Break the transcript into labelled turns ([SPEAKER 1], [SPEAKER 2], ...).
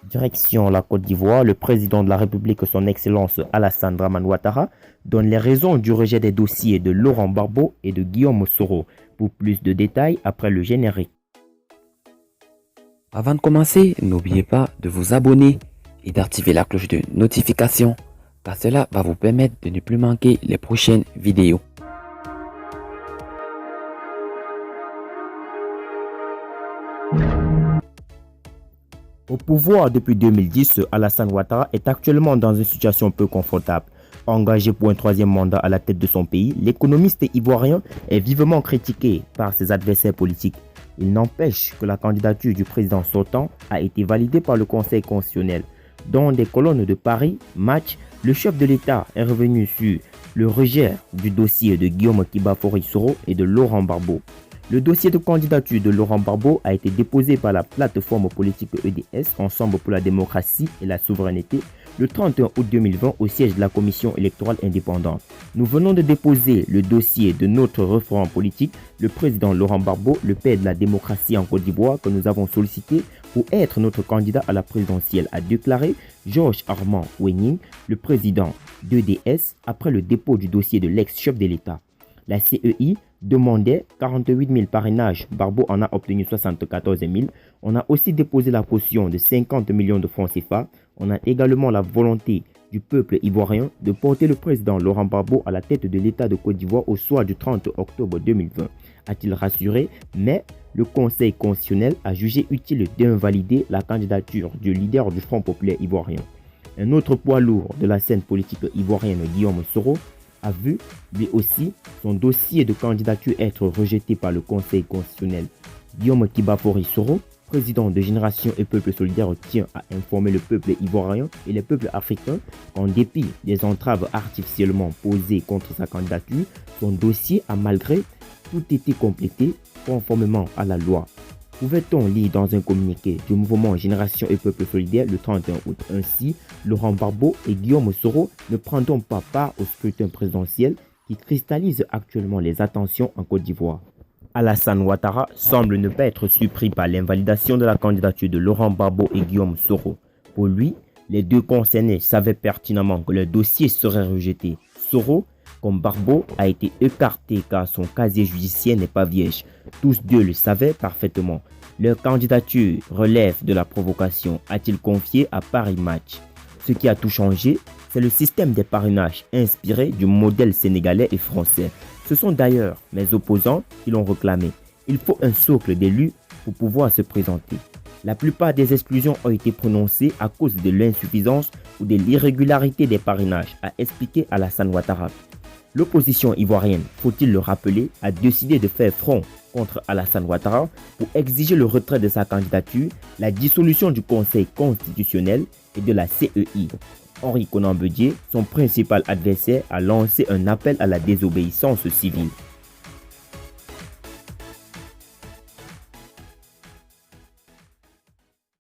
[SPEAKER 1] Direction la Côte d'Ivoire, le président de la République, son Excellence Alassane Dramane Ouattara, donne les raisons du rejet des dossiers de Laurent Gbagbo et de Guillaume Soro. Pour plus de détails, après le générique.
[SPEAKER 2] Avant de commencer, n'oubliez pas de vous abonner et d'activer la cloche de notification, car cela va vous permettre de ne plus manquer les prochaines vidéos.
[SPEAKER 1] Au pouvoir depuis 2010, Alassane Ouattara est actuellement dans une situation peu confortable. Engagé pour un troisième mandat à la tête de son pays, l'économiste ivoirien est vivement critiqué par ses adversaires politiques. Il n'empêche que la candidature du président sortant a été validée par le Conseil constitutionnel. Dans des colonnes de Paris, Match, le chef de l'État est revenu sur le rejet du dossier de Guillaume Soro et de Laurent Gbagbo. Le dossier de candidature de Laurent Gbagbo a été déposé par la plateforme politique EDS, Ensemble pour la démocratie et la souveraineté, le 31 août 2020 au siège de la Commission électorale indépendante. Nous venons de déposer le dossier de notre référent politique, le président Laurent Gbagbo, le père de la démocratie en Côte d'Ivoire, que nous avons sollicité pour être notre candidat à la présidentielle, a déclaré Georges Armand Wening, le président d'EDS, après le dépôt du dossier de l'ex-chef de l'État. La CEI demandait 48 000 parrainages. Gbagbo en a obtenu 74 000. On a aussi déposé la caution de 50 millions de francs CFA. On a également la volonté du peuple ivoirien de porter le président Laurent Gbagbo à la tête de l'État de Côte d'Ivoire au soir du 30 octobre 2020, a-t-il rassuré, mais le Conseil constitutionnel a jugé utile d'invalider la candidature du leader du Front populaire ivoirien. Un autre poids lourd de la scène politique ivoirienne, Guillaume Soro, a vu lui aussi son dossier de candidature être rejeté par le Conseil constitutionnel. Guillaume Soro, président de Génération et Peuple Solidaire, tient à informer le peuple ivoirien et les peuples africains qu'en dépit des entraves artificiellement posées contre sa candidature, son dossier a malgré tout été complété conformément à la loi. Pouvait-on lire dans un communiqué du mouvement Génération et Peuple Solidaire le 31 août. Ainsi, Laurent Gbagbo et Guillaume Soro ne prendront pas part au scrutin présidentiel qui cristallise actuellement les attentions en Côte d'Ivoire. Alassane Ouattara semble ne pas être surpris par l'invalidation de la candidature de Laurent Gbagbo et Guillaume Soro. Pour lui, les deux concernés savaient pertinemment que leur dossier serait rejeté. Soro, comme Gbagbo, a été écarté car son casier judiciaire n'est pas vierge. Tous deux le savaient parfaitement. Leur candidature relève de la provocation, a-t-il confié à Paris Match. Ce qui a tout changé, c'est le système des parrainages inspiré du modèle sénégalais et français. Ce sont d'ailleurs mes opposants qui l'ont réclamé. Il faut un socle d'élus pour pouvoir se présenter. La plupart des exclusions ont été prononcées à cause de l'insuffisance ou de l'irrégularité des parrainages, a expliqué Alassane Ouattara. L'opposition ivoirienne, faut-il le rappeler, a décidé de faire front contre Alassane Ouattara pour exiger le retrait de sa candidature, la dissolution du Conseil constitutionnel et de la CEI. Henri Konan Bédié, son principal adversaire, a lancé un appel à la désobéissance civile.